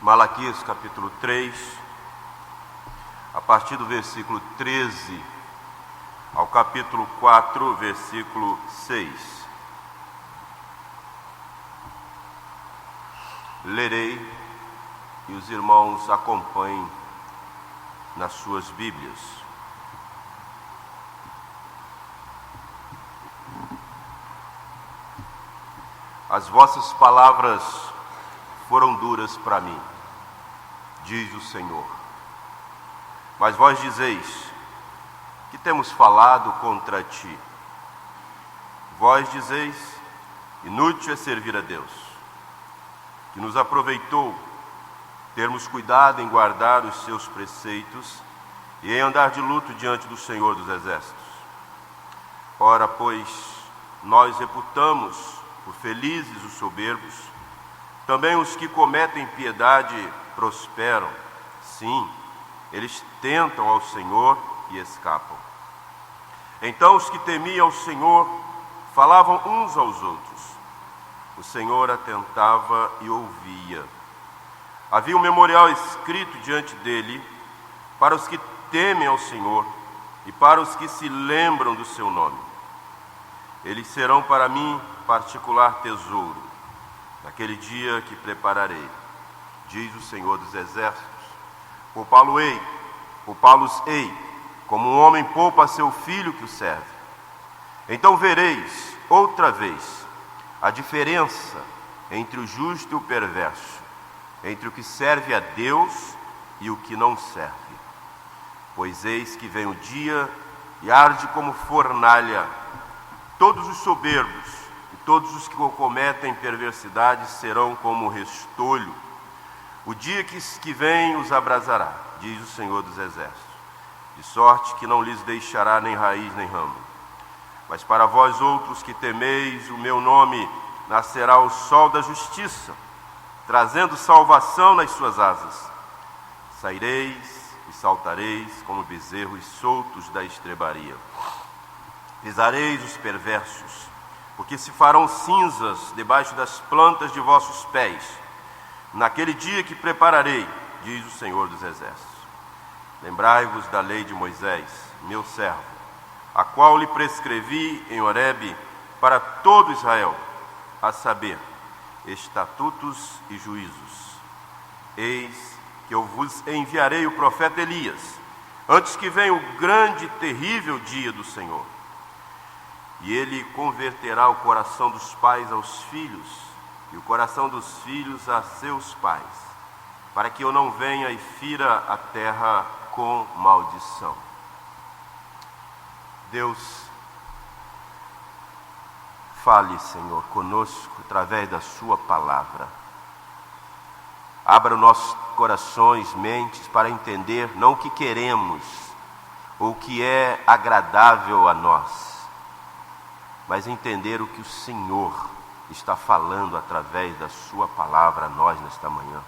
Malaquias capítulo 3, a partir do versículo 13 ao capítulo 4, versículo 6. Lerei e os irmãos acompanhem nas suas Bíblias. As vossas palavras foram duras para mim, diz o Senhor. Mas vós dizeis: que temos falado contra ti? Vós dizeis: inútil é servir a Deus. Que nos aproveitou termos cuidado em guardar os seus preceitos e em andar de luto diante do Senhor dos Exércitos. Ora, pois, nós reputamos por felizes os soberbos, também os que cometem piedade prosperam. Sim, eles tentam ao Senhor e escapam. Então os que temiam o Senhor falavam uns aos outros. O Senhor atentava e ouvia. Havia um memorial escrito diante dele para os que temem ao Senhor e para os que se lembram do seu nome. Eles serão para mim particular tesouro, naquele dia que prepararei, diz o Senhor dos Exércitos. Poupá-los-ei, como um homem poupa seu filho que o serve. Então vereis outra vez a diferença entre o justo e o perverso, entre o que serve a Deus e o que não serve. Pois eis que vem o dia e arde como fornalha. Todos os soberbos e todos os que cometem perversidade serão como restolho. O dia que vem os abrasará, diz o Senhor dos Exércitos, de sorte que não lhes deixará nem raiz nem ramo. Mas para vós outros que temeis o meu nome, nascerá o sol da justiça, trazendo salvação nas suas asas. Saireis e saltareis como bezerros soltos da estrebaria. Pisareis os perversos, porque se farão cinzas debaixo das plantas de vossos pés, naquele dia que prepararei, diz o Senhor dos Exércitos. Lembrai-vos da lei de Moisés, meu servo, a qual lhe prescrevi em Horebe para todo Israel, a saber, estatutos e juízos. Eis que eu vos enviarei o profeta Elias, antes que venha o grande e terrível dia do Senhor. E ele converterá o coração dos pais aos filhos, e o coração dos filhos a seus pais, para que eu não venha e fira a terra com maldição. Deus, fale, Senhor, conosco através da sua palavra. Abra nossos corações, mentes, para entender não o que queremos, ou o que é agradável a nós, mas entender o que o Senhor está falando através da sua palavra a nós nesta manhã.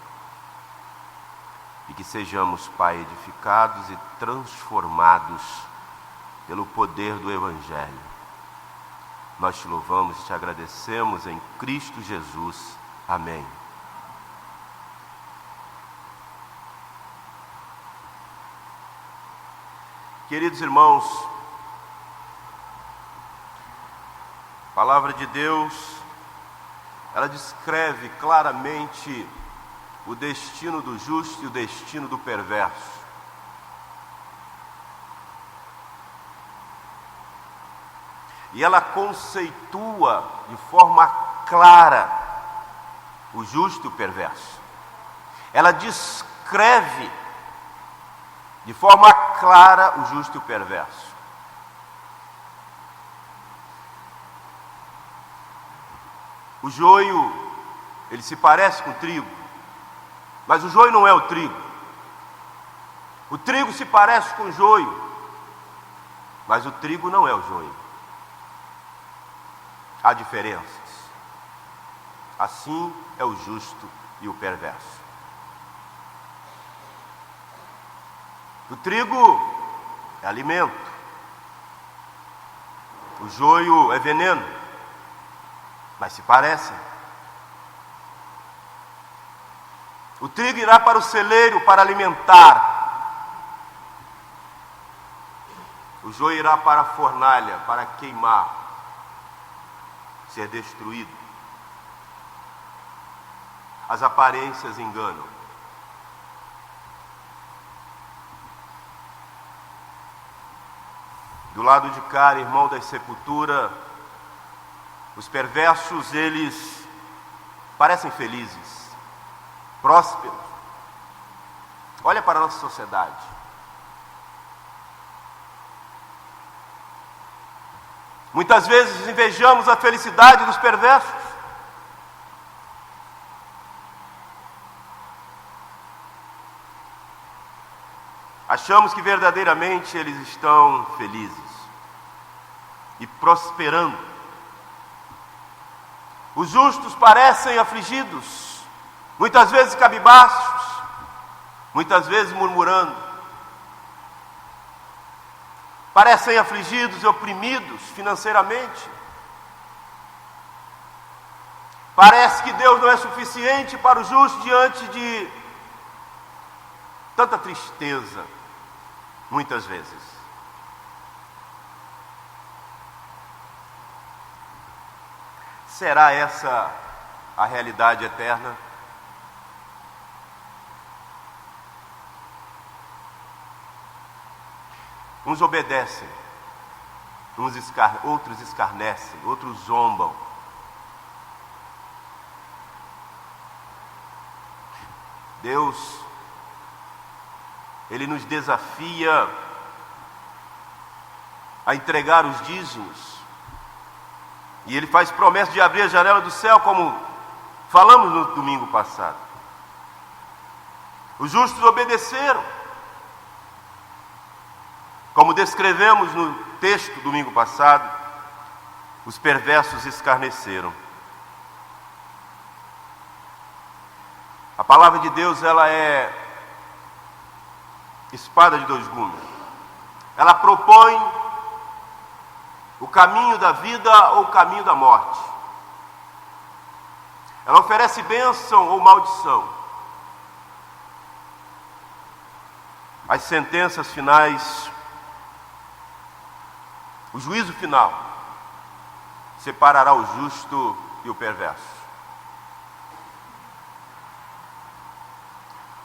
E que sejamos, Pai, edificados e transformados pelo poder do Evangelho. Nós te louvamos e te agradecemos em Cristo Jesus. Amém. Queridos irmãos, a palavra de Deus, ela descreve claramente o destino do justo e o destino do perverso. E ela conceitua de forma clara o justo e o perverso. Ela descreve de forma clara o justo e o perverso. O joio, ele se parece com o trigo, mas o joio não é o trigo. O trigo se parece com o joio, mas o trigo não é o joio. Há diferenças. Assim é o justo e o perverso. O trigo é alimento. O joio é veneno, mas se parecem. O trigo irá para o celeiro para alimentar. O joio irá para a fornalha para queimar, ser destruído. As aparências enganam. Do lado de cá, irmão da sepultura, os perversos, eles parecem felizes, prósperos. Olha para a nossa sociedade. Muitas vezes invejamos a felicidade dos perversos. Achamos que verdadeiramente eles estão felizes e prosperando. Os justos parecem afligidos, muitas vezes cabisbaixos, muitas vezes murmurando. Parecem afligidos e oprimidos financeiramente. Parece que Deus não é suficiente para o justo diante de tanta tristeza, muitas vezes. Será essa a realidade eterna? Uns obedecem, outros escarnecem, outros zombam. Deus, Ele nos desafia a entregar os dízimos. E Ele faz promessa de abrir a janela do céu, como falamos no domingo passado. Os justos obedeceram, como descrevemos no texto domingo passado. Os perversos escarneceram. A palavra de Deus, ela é espada de dois gumes. Ela propõe o caminho da vida ou o caminho da morte. Ela oferece bênção ou maldição. As sentenças finais, o juízo final, separará o justo e o perverso.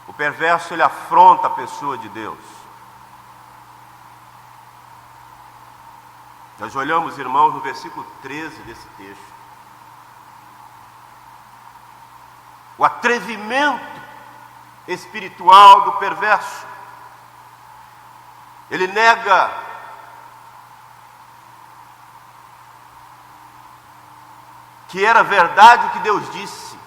O perverso, ele afronta a pessoa de Deus. Nós olhamos, irmãos, no versículo 13 desse texto. O atrevimento espiritual do perverso. Ele nega que era verdade o que Deus disse.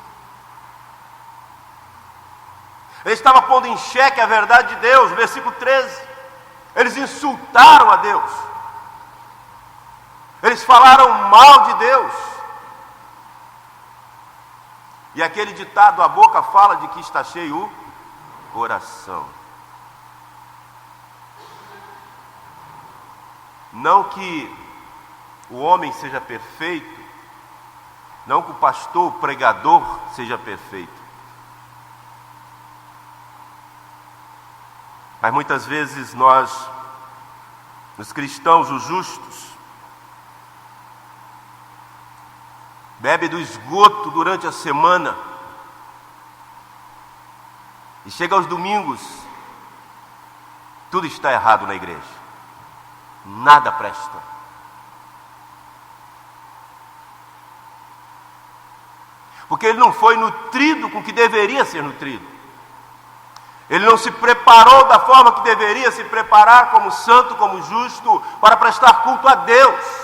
Ele estava pondo em xeque a verdade de Deus, versículo 13. Eles insultaram a Deus. Eles falaram mal de Deus. E aquele ditado, a boca fala de que está cheio o coração. Não que o homem seja perfeito, não que o pastor, o pregador seja perfeito. Mas muitas vezes nós, os cristãos, os justos, bebe do esgoto durante a semana e chega aos domingos, tudo está errado na igreja, nada presta. Porque ele não foi nutrido com o que deveria ser nutrido. Ele não se preparou da forma que deveria se preparar como santo, como justo, para prestar culto a Deus.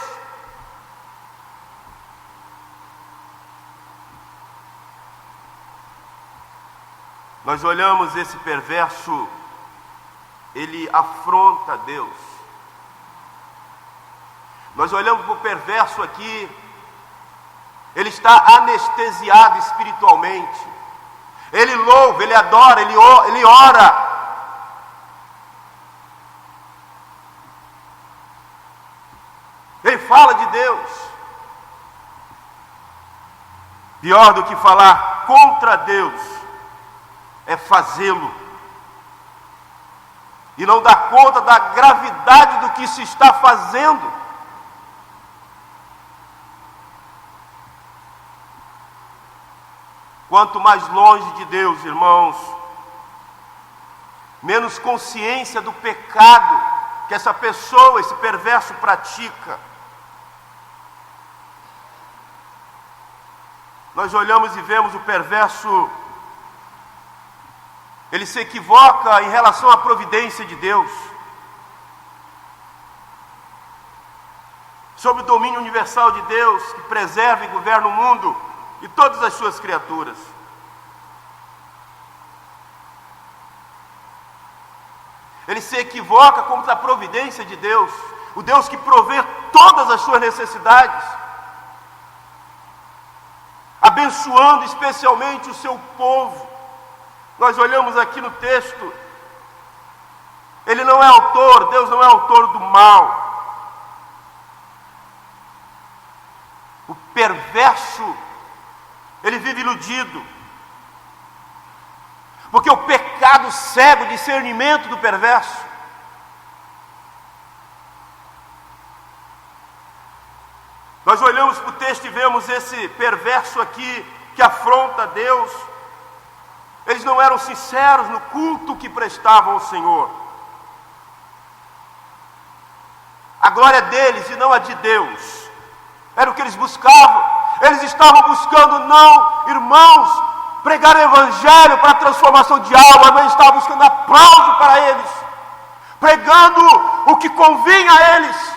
Nós olhamos esse perverso, ele afronta Deus. Nós olhamos para o perverso aqui, ele está anestesiado espiritualmente. Ele louva, ele adora, ele ora. Ele fala de Deus. Pior do que falar contra Deus fazê-lo e não dá conta da gravidade do que se está fazendo. Quanto mais longe de Deus, irmãos, menos consciência do pecado que essa pessoa, esse perverso, pratica. Nós olhamos e vemos o perverso, ele se equivoca em relação à providência de Deus, sobre o domínio universal de Deus, que preserva e governa o mundo e todas as suas criaturas. Ele se equivoca contra a providência de Deus, o Deus que provê todas as suas necessidades, abençoando especialmente o seu povo. Nós olhamos aqui no texto, ele não é autor, Deus não é autor do mal. O perverso, ele vive iludido, porque o pecado cega o discernimento do perverso. Nós olhamos para o texto e vemos esse perverso aqui, que afronta Deus. Eles não eram sinceros no culto que prestavam ao Senhor. A glória deles e não a de Deus era o que eles buscavam. Eles estavam buscando não, irmãos, pregar o evangelho para a transformação de alma, mas estavam buscando aplauso para eles, pregando o que convinha a eles,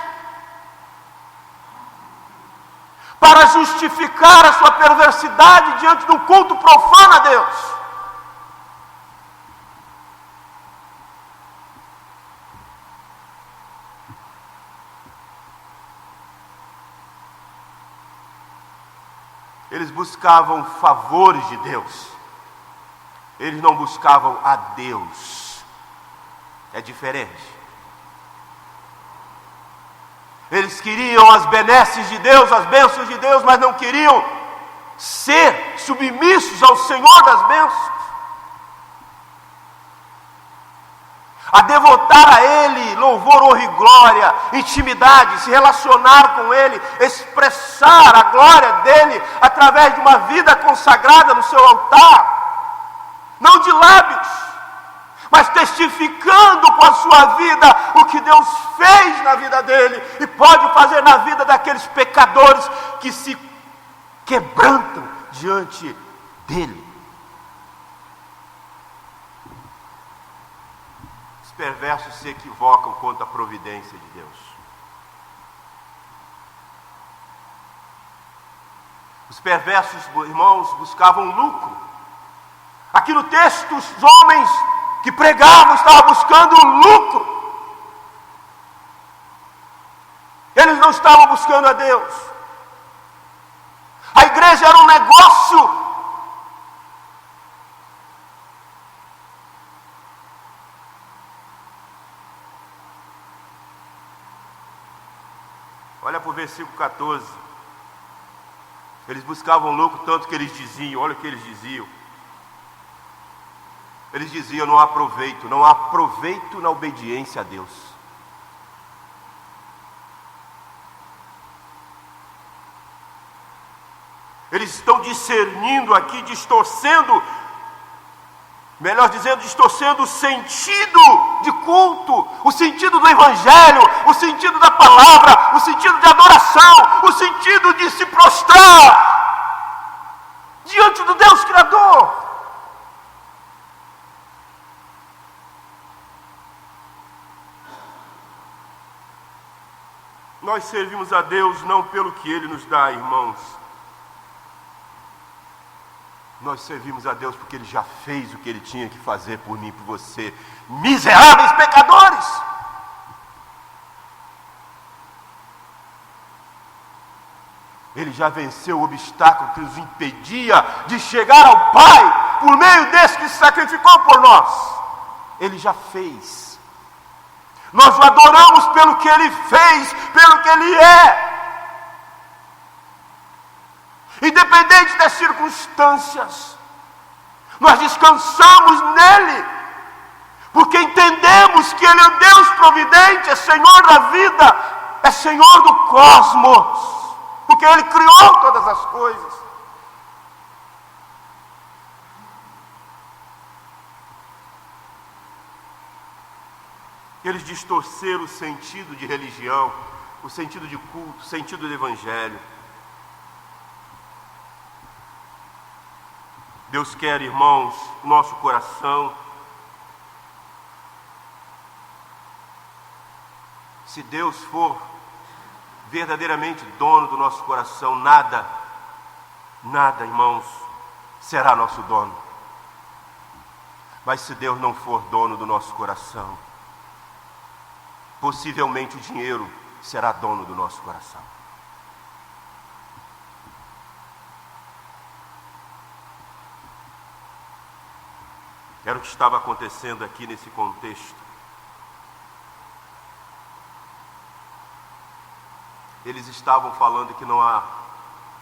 para justificar a sua perversidade diante de um culto profano a Deus. Eles buscavam favores de Deus, eles não buscavam a Deus. É diferente. Eles queriam as benesses de Deus, as bênçãos de Deus, mas não queriam ser submissos ao Senhor das bênçãos, a devotar a Ele louvor, honra e glória, intimidade, se relacionar com Ele, expressar a glória dEle através de uma vida consagrada no seu altar, não de lábios, mas testificando com a sua vida o que Deus fez na vida dele e pode fazer na vida daqueles pecadores que se quebrantam diante dele. Os perversos se equivocam contra a providência de Deus. Os perversos, irmãos, buscavam lucro. Aqui no texto, os homens que pregavam estavam buscando lucro. Eles não estavam buscando a Deus. A igreja era um negócio. Olha para o versículo 14. Eles buscavam lucro tanto que eles diziam, olha o que eles diziam. Eles diziam, não há proveito na obediência a Deus. Eles estão discernindo aqui, distorcendo, melhor dizendo, distorcendo o sentido de culto, o sentido do evangelho, o sentido da palavra, o sentido de adoração, o sentido de se prostrar diante do Deus Criador. Nós servimos a Deus não pelo que Ele nos dá, irmãos. Nós servimos a Deus porque Ele já fez o que Ele tinha que fazer por mim e por você, miseráveis pecadores. Ele já venceu o obstáculo que nos impedia de chegar ao Pai, por meio desse que se sacrificou por nós. Ele já fez. Nós o adoramos pelo que Ele fez, pelo que Ele é. Independente das circunstâncias, Nós descansamos nele, porque entendemos que ele é Deus providente, é Senhor da vida, é Senhor do cosmos, porque ele criou todas as coisas. Eles distorceram o sentido de religião, o sentido de culto, o sentido do evangelho. Deus quer, irmãos, o nosso coração. Se Deus for verdadeiramente dono do nosso coração, nada, irmãos, será nosso dono. Mas se Deus não for dono do nosso coração, possivelmente o dinheiro será dono do nosso coração. Era o que estava acontecendo aqui nesse contexto. Eles estavam falando que não há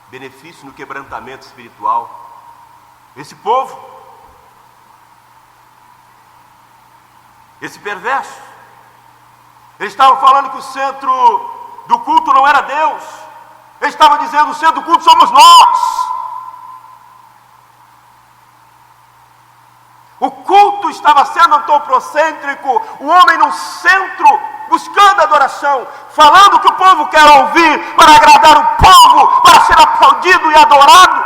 benefício no quebrantamento espiritual. Esse povo, esse perverso, eles estavam falando que o centro do culto não era Deus. Eles estavam dizendo: o centro do culto somos nós. O culto estava sendo antropocêntrico, o homem no centro, buscando adoração, falando o que o povo quer ouvir, para agradar o povo, para ser aplaudido e adorado.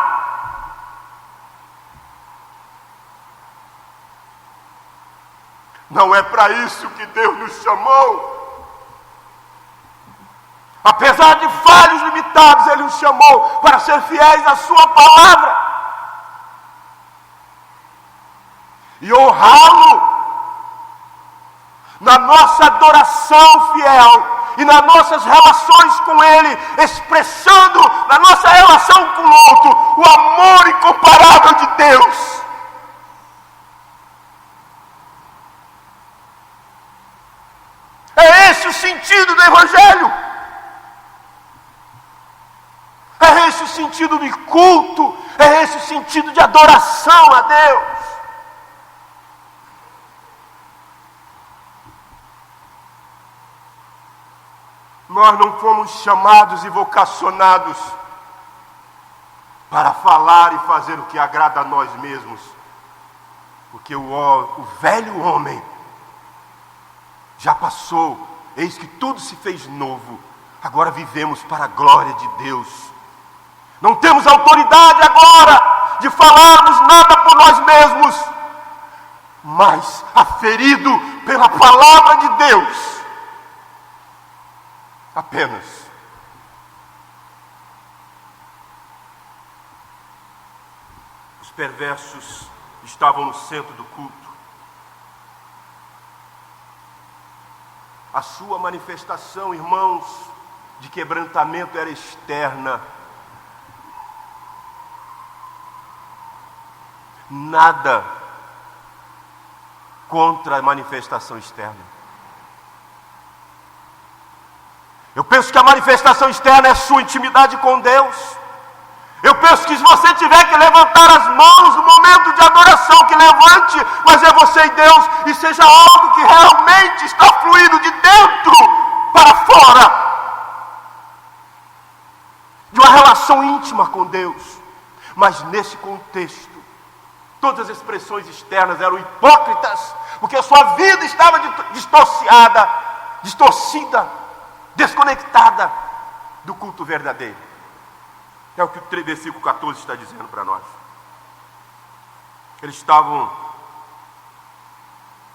Não é para isso que Deus nos chamou. Apesar de falhos limitados, Ele nos chamou para ser fiéis à sua palavra e honrá-lo na nossa adoração fiel e nas nossas relações com Ele, expressando na nossa relação com o outro o amor incomparável de Deus. É esse o sentido do Evangelho. É esse o sentido de culto. É esse o sentido de adoração a Deus. Nós não fomos chamados e vocacionados para falar e fazer o que agrada a nós mesmos, porque o velho homem já passou, eis que tudo se fez novo. Agora vivemos para a glória de Deus. Não temos autoridade agora de falarmos nada por nós mesmos, mas aferido pela palavra de Deus. Apenas. Os perversos estavam no centro do culto. A sua manifestação, irmãos, de quebrantamento era externa. Nada contra a manifestação externa. Eu penso que a manifestação externa é a sua intimidade com Deus. Eu penso que se você tiver que levantar as mãos no momento de adoração, que levante, mas é você e Deus, e seja algo que realmente está fluindo de dentro para fora, de uma relação íntima com Deus. Mas nesse contexto, todas as expressões externas eram hipócritas, porque a sua vida estava distorcida, desconectada do culto verdadeiro. É o que o versículo 14 está dizendo para nós. Eles estavam...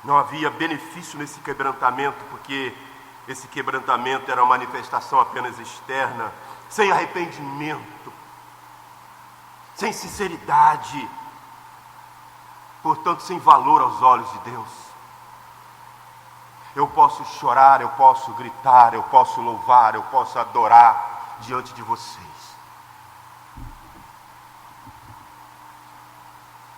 Não havia benefício nesse quebrantamento, porque esse quebrantamento era uma manifestação apenas externa, sem arrependimento, sem sinceridade, portanto sem valor aos olhos de Deus. Eu posso chorar, eu posso gritar, eu posso louvar, eu posso adorar diante de vocês.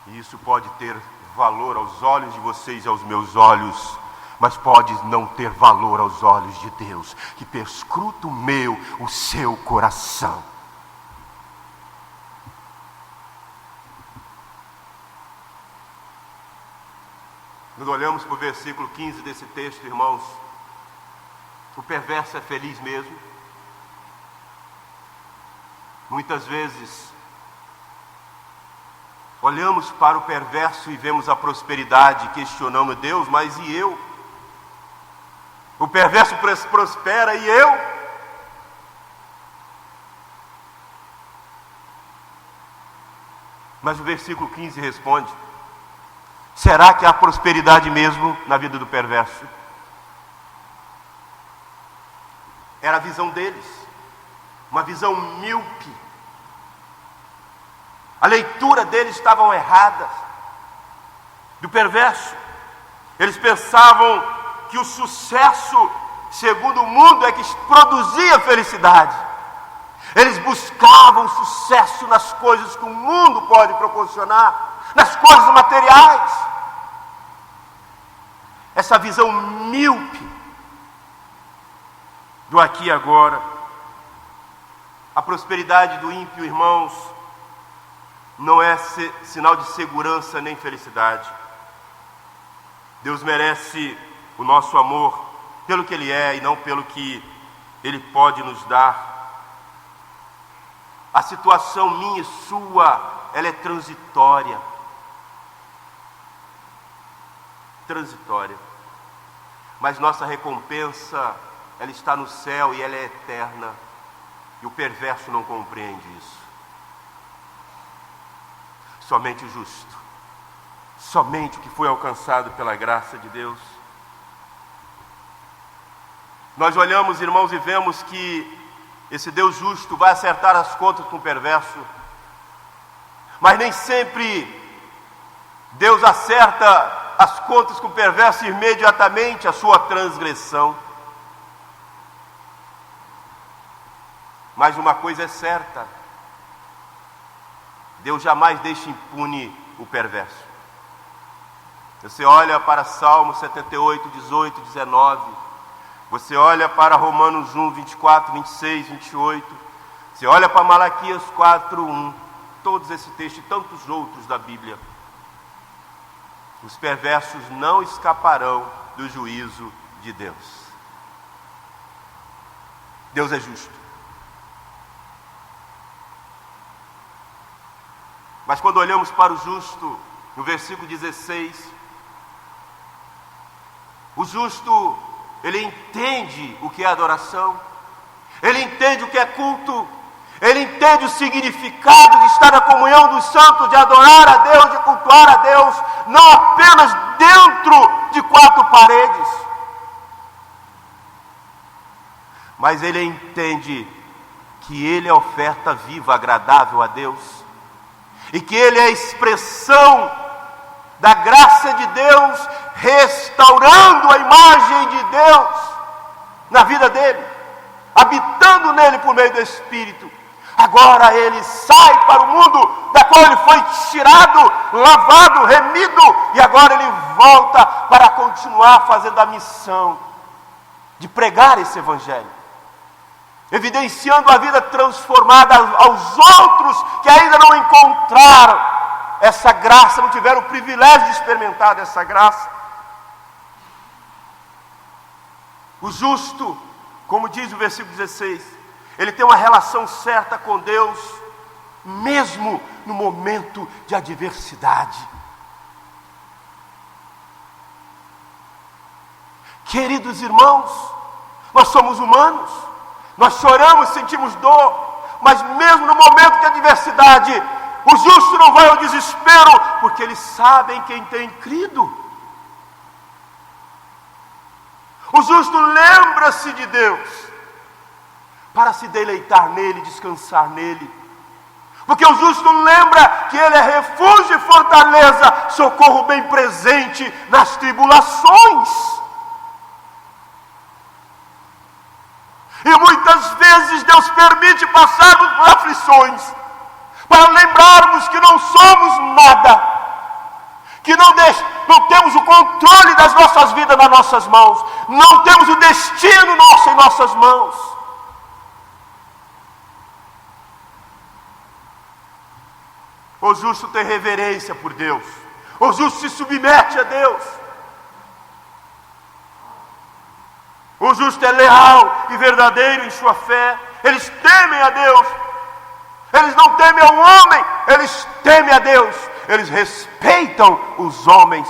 E isso pode ter valor aos olhos de vocês e aos meus olhos, mas pode não ter valor aos olhos de Deus, que perscruta o seu coração. Quando olhamos para o versículo 15 desse texto, irmãos, o perverso é feliz mesmo. Muitas vezes olhamos para o perverso e vemos a prosperidade, questionamos Deus, mas e eu? O perverso prospera e eu? Mas o versículo 15 responde: será que há prosperidade mesmo na vida do perverso? Era a visão deles, uma visão míope. A leitura deles estava errada, do perverso. Eles pensavam que o sucesso, segundo o mundo, é que produzia felicidade. Eles buscavam sucesso nas coisas que o mundo pode proporcionar, nas coisas materiais. Essa visão míope do aqui e agora. A prosperidade do ímpio, irmãos, não é sinal de segurança nem felicidade. Deus merece o nosso amor pelo que Ele é e não pelo que Ele pode nos dar. A situação minha e sua, ela é transitória. Transitória. Mas nossa recompensa, ela está no céu e ela é eterna. E o perverso não compreende isso. Somente o justo, somente o que foi alcançado pela graça de Deus. Nós olhamos, irmãos, e vemos que esse Deus justo vai acertar as contas com o perverso, mas nem sempre Deus acerta as contas com o perverso imediatamente a sua transgressão. Mas uma coisa é certa: Deus jamais deixa impune o perverso. Você olha para Salmo 78, 18, 19. Você olha para Romanos 1, 24, 26, 28. Você olha para Malaquias 4, 1. Todos esses textos e tantos outros da Bíblia. Os perversos não escaparão do juízo de Deus. Deus é justo. Mas quando olhamos para o justo, no versículo 16, o justo, ele entende o que é adoração, ele entende o que é culto, ele entende o significado de estar na comunhão dos santos, de adorar a Deus, de cultuar a Deus, não apenas dentro de quatro paredes, mas ele entende que ele é oferta viva, agradável a Deus, e que ele é a expressão da graça de Deus, restaurando a imagem de Deus na vida dele, habitando nele por meio do Espírito. Agora ele sai para o mundo da qual ele foi tirado, lavado, remido, e agora ele volta para continuar fazendo a missão de pregar esse Evangelho, evidenciando a vida transformada aos outros que ainda não encontraram essa graça, não tiveram o privilégio de experimentar essa graça. O justo, como diz o versículo 16, ele tem uma relação certa com Deus, mesmo no momento de adversidade. Queridos irmãos, nós somos humanos, nós choramos, sentimos dor, mas mesmo no momento de adversidade, o justo não vai ao desespero, porque eles sabem quem tem crido. O justo lembra-se de Deus, para se deleitar nele, descansar nele. Porque o justo lembra que ele é refúgio e fortaleza, socorro bem presente nas tribulações. E muitas vezes Deus permite passarmos por aflições, para lembrarmos que não somos nada, que não temos o controle das nossas vidas nas nossas mãos, não temos o destino nosso em nossas mãos. O justo tem reverência por Deus, o justo se submete a Deus, justo é leal e verdadeiro em sua fé. Eles temem a Deus. Eles não temem ao homem, eles temem a Deus. Eles respeitam os homens,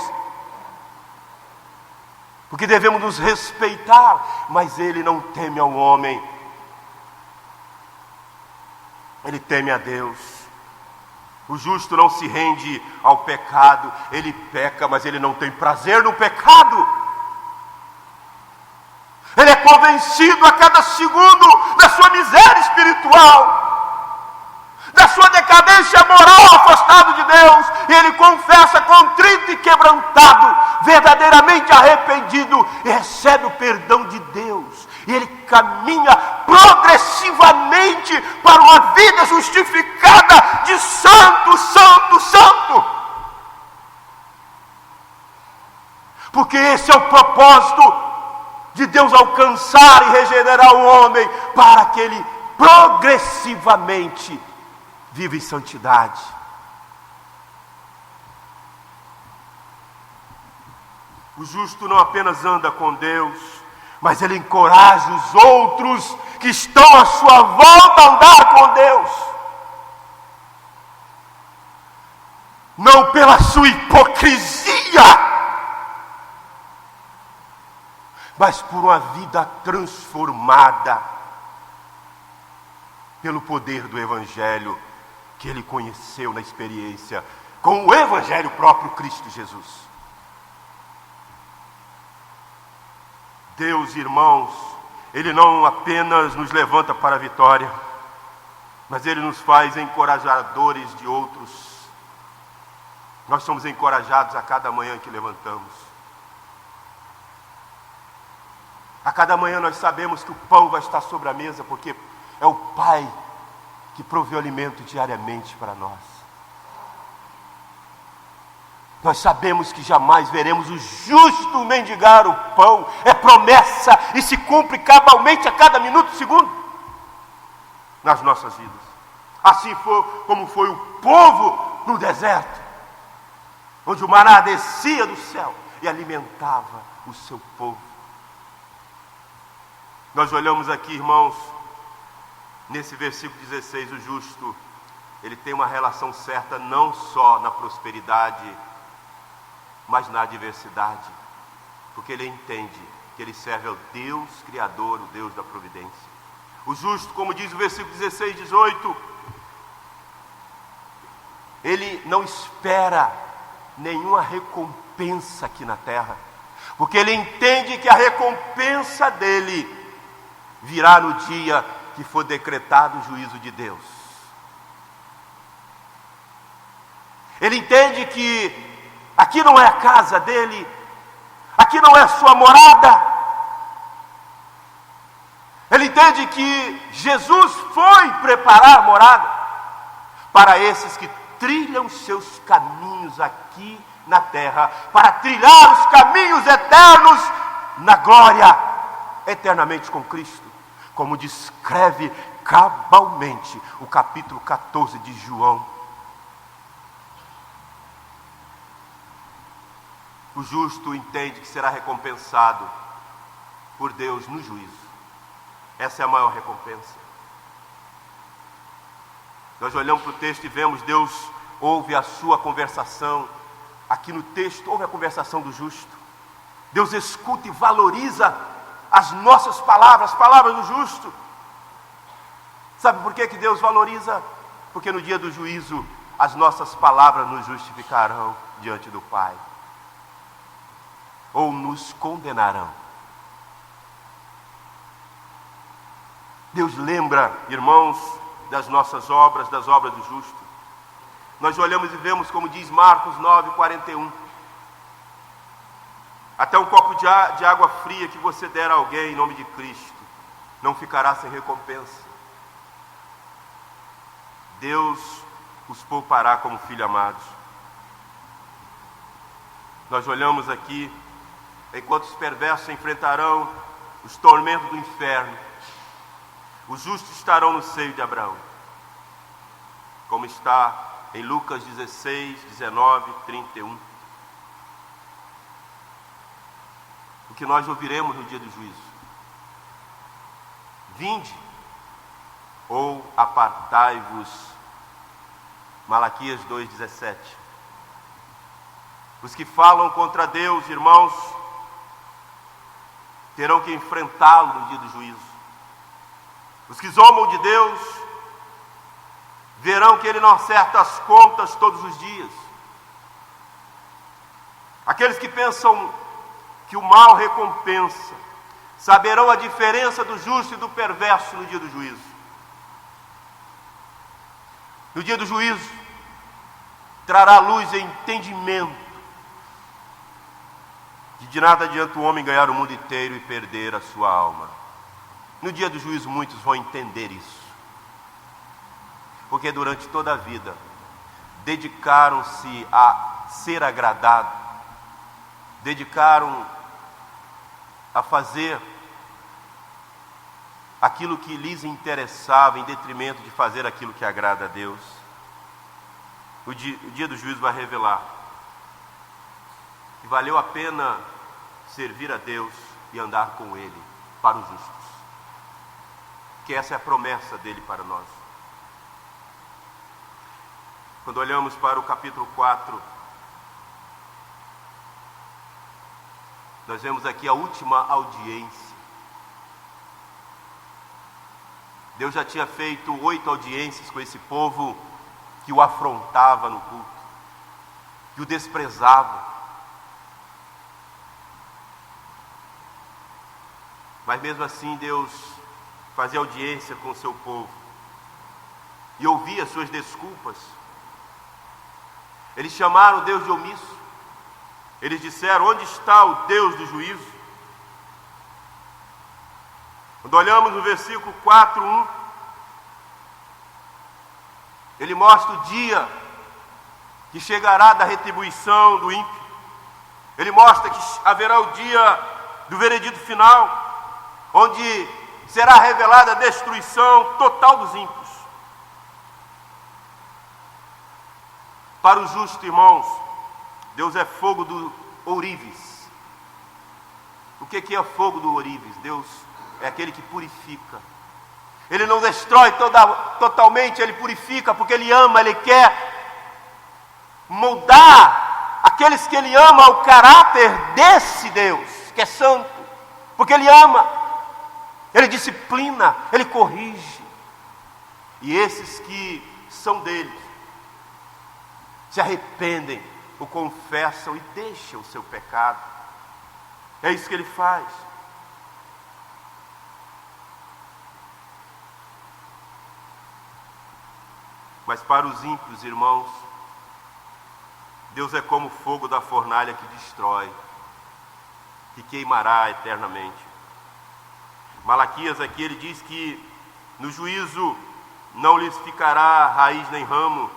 porque devemos nos respeitar, mas ele não teme ao homem. Ele teme a Deus. O justo não se rende ao pecado. Ele peca, mas ele não tem prazer no pecado. Ele é convencido a cada segundo da sua miséria espiritual, da sua decadência moral, afastado de Deus. E ele confessa contrito e quebrantado, verdadeiramente arrependido, e recebe o perdão de Deus. E ele caminha progressivamente para uma vida justificada de santo, santo, santo. Porque esse é o propósito de Deus, alcançar e regenerar o homem, para que ele progressivamente viva em santidade. O justo não apenas anda com Deus, mas ele encoraja os outros que estão à sua volta a andar com Deus. Não pela sua hipocrisia, mas por uma vida transformada pelo poder do Evangelho que ele conheceu na experiência com o Evangelho próprio, Cristo Jesus. Deus, irmãos, Ele não apenas nos levanta para a vitória, mas Ele nos faz encorajadores de outros. Nós somos encorajados a cada manhã que levantamos. A cada manhã nós sabemos que o pão vai estar sobre a mesa, porque é o Pai que provê o alimento diariamente para nós. Nós sabemos que jamais veremos o justo mendigar o pão. É promessa e se cumpre cabalmente a cada minuto e segundo nas nossas vidas. Assim foi como foi o povo no deserto, onde o maná descia do céu e alimentava o seu povo. Nós olhamos aqui, irmãos, nesse versículo 16, o justo, ele tem uma relação certa não só na prosperidade, mas na adversidade, porque ele entende que ele serve ao Deus Criador, o Deus da providência. O justo, como diz o versículo 16, 18, ele não espera nenhuma recompensa aqui na terra, porque ele entende que a recompensa dele virá no dia que for decretado o juízo de Deus. Ele entende que aqui não é a casa dele, aqui não é a sua morada. Ele entende que Jesus foi preparar morada para esses que trilham seus caminhos aqui na terra, para trilhar os caminhos eternos na glória, eternamente com Cristo, como descreve cabalmente o capítulo 14 de João. O justo entende que será recompensado por Deus no juízo. Essa é a maior recompensa. Nós olhamos para o texto e vemos Deus ouve a sua conversação. Aqui no texto ouve a conversação do justo. Deus escuta e valoriza as nossas palavras, as palavras do justo. Sabe por que Deus valoriza? Porque no dia do juízo as nossas palavras nos justificarão diante do Pai, ou nos condenarão. Deus lembra, irmãos, das nossas obras, das obras do justo. Nós olhamos e vemos, como diz Marcos 9:41, até um copo de água fria que você der a alguém em nome de Cristo não ficará sem recompensa. Deus os poupará como filhos amados. Nós olhamos aqui, enquanto os perversos enfrentarão os tormentos do inferno, os justos estarão no seio de Abraão, como está em Lucas 16, 19, 31. O que nós ouviremos no dia do juízo. Vinde, ou apartai-vos. Malaquias 2,17. Os que falam contra Deus, irmãos, terão que enfrentá-lo no dia do juízo. Os que zombam de Deus verão que Ele não acerta as contas todos os dias. Aqueles que pensam que o mal recompensa saberão a diferença do justo e do perverso no dia do juízo. No dia do juízo, trará luz e entendimento de nada adianta o homem ganhar o mundo inteiro e perder a sua alma. No dia do juízo muitos vão entender isso, porque durante toda a vida dedicaram-se a ser agradado, dedicaram a fazer aquilo que lhes interessava em detrimento de fazer aquilo que agrada a Deus. O dia do juízo vai revelar que valeu a pena servir a Deus e andar com Ele para os justos, que essa é a promessa dele para nós. Quando olhamos para o capítulo 4, nós vemos aqui a última audiência. Deus já tinha feito 8 audiências com esse povo que o afrontava no culto, que o desprezava. Mas mesmo assim Deus fazia audiência com o seu povo e ouvia suas desculpas. Eles chamaram Deus de omisso. Eles disseram: onde está o Deus do juízo? Quando olhamos no versículo 4:1, ele mostra o dia que chegará da retribuição do ímpio. Ele mostra que haverá o dia do veredito final, onde será revelada a destruição total dos ímpios. Para o justo, irmãos, Deus é fogo do ourives. O que é fogo do ourives? Deus é aquele que purifica. Ele não destrói totalmente, Ele purifica, porque Ele ama, Ele quer moldar aqueles que Ele ama ao caráter desse Deus, que é santo, porque Ele ama. Ele disciplina, Ele corrige. E esses que são dele se arrependem, o confessam e deixam o seu pecado. É isso que Ele faz. Mas para os ímpios, irmãos, Deus é como o fogo da fornalha que destrói, que queimará eternamente. Malaquias aqui ele diz que no juízo não lhes ficará raiz nem ramo.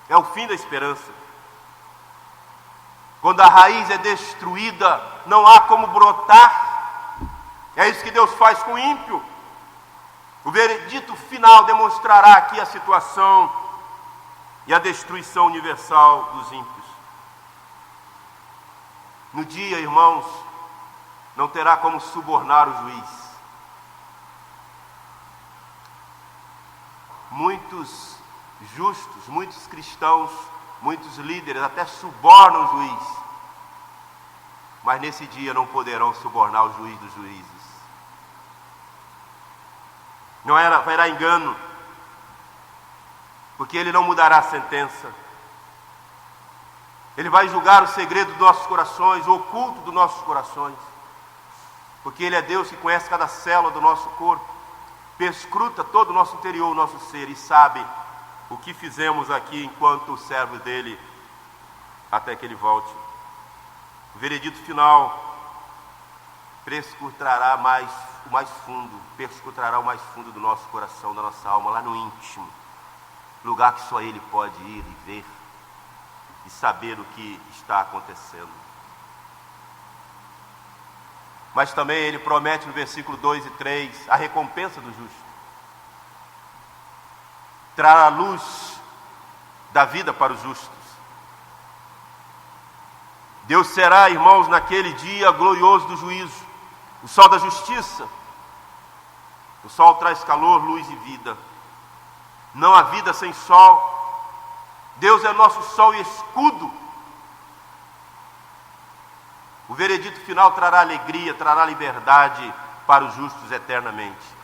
É o fim da esperança. Quando a raiz é destruída, não há como brotar. É isso que Deus faz com o ímpio. O veredito final demonstrará aqui a situação e a destruição universal dos ímpios. No dia, irmãos, não terá como subornar o juiz. Muitos justos, muitos cristãos, muitos líderes até subornam o juiz, mas nesse dia não poderão subornar o juiz dos juízes. Não haverá engano, porque Ele não mudará a sentença. Ele vai julgar o segredo dos nossos corações, o oculto dos nossos corações, porque Ele é Deus que conhece cada célula do nosso corpo, perscruta todo o nosso interior, o nosso ser, e sabe o que fizemos aqui enquanto servo dele, até que Ele volte. O veredito final perscrutará o mais fundo do nosso coração, da nossa alma, lá no íntimo, lugar que só Ele pode ir e ver e saber o que está acontecendo. Mas também Ele promete no versículo 2 e 3 a recompensa do justo. Trará a luz da vida para os justos. Deus será, irmãos, naquele dia glorioso do juízo, o sol da justiça. O sol traz calor, luz e vida. Não há vida sem sol. Deus é nosso sol e escudo. O veredito final trará alegria, trará liberdade para os justos eternamente.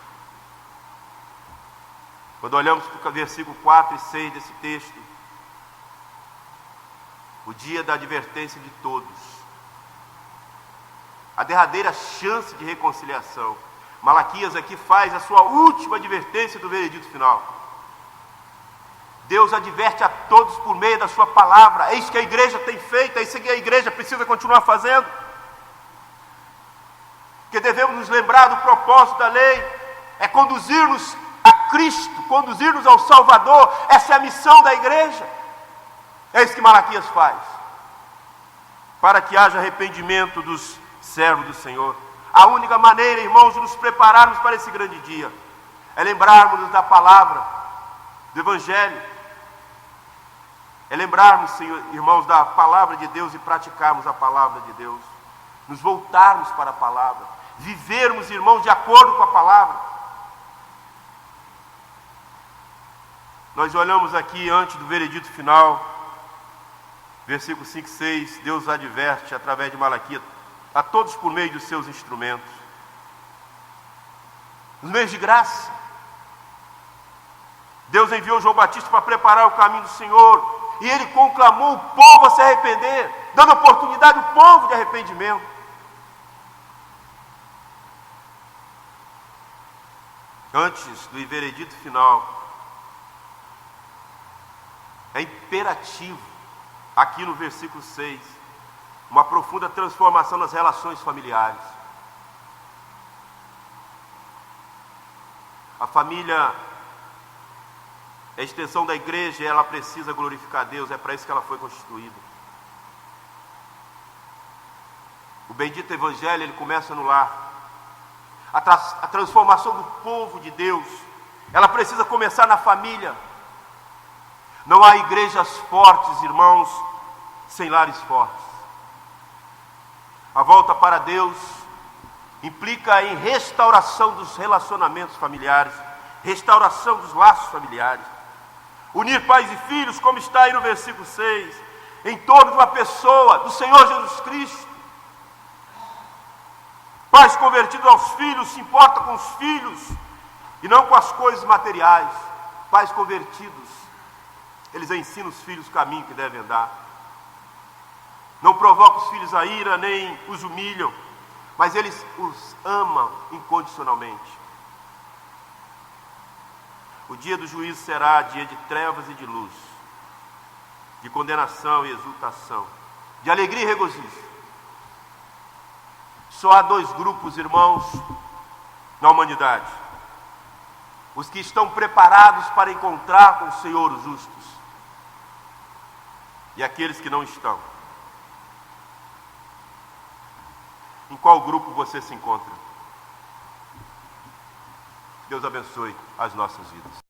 Quando olhamos para o versículo 4 e 6 desse texto, o dia da advertência de todos, a derradeira chance de reconciliação. Malaquias aqui faz a sua última advertência do veredito final. Deus adverte a todos por meio da sua palavra. É isso que a igreja tem feito, é isso que a igreja precisa continuar fazendo. Porque devemos nos lembrar do propósito da lei, é conduzir-nos a Cristo, conduzir-nos ao Salvador. Essa é a missão da igreja. É isso que Malaquias faz. Para que haja arrependimento dos servos do Senhor. A única maneira, irmãos, de nos prepararmos para esse grande dia é lembrarmos da palavra, do Evangelho. É lembrarmos, Senhor, irmãos, da palavra de Deus e praticarmos a palavra de Deus. Nos voltarmos para a palavra. Vivermos, irmãos, de acordo com a palavra. Nós olhamos aqui antes do veredito final, versículo 5 e 6, Deus adverte através de Malaquias a todos por meio dos seus instrumentos. Os meios de graça. Deus enviou João Batista para preparar o caminho do Senhor, e ele conclamou o povo a se arrepender, dando oportunidade ao povo de arrependimento. Antes do veredito final, é imperativo, aqui no versículo 6, uma profunda transformação nas relações familiares. A família é a extensão da igreja e ela precisa glorificar a Deus, é para isso que ela foi constituída. O bendito evangelho, ele começa no lar. A transformação do povo de Deus, ela precisa começar na família. Não há igrejas fortes, irmãos, sem lares fortes. A volta para Deus implica em restauração dos relacionamentos familiares, restauração dos laços familiares. Unir pais e filhos, como está aí no versículo 6, em torno de uma pessoa, do Senhor Jesus Cristo. Pais convertidos aos filhos se importam com os filhos e não com as coisas materiais. Pais convertidos, eles ensinam os filhos o caminho que devem andar. Não provocam os filhos a ira, nem os humilham, mas eles os amam incondicionalmente. O dia do juízo será dia de trevas e de luz, de condenação e exultação, de alegria e regozijo. Só há dois grupos, irmãos, na humanidade: os que estão preparados para encontrar com o Senhor os justos, e aqueles que não estão. Em qual grupo você se encontra? Deus abençoe as nossas vidas.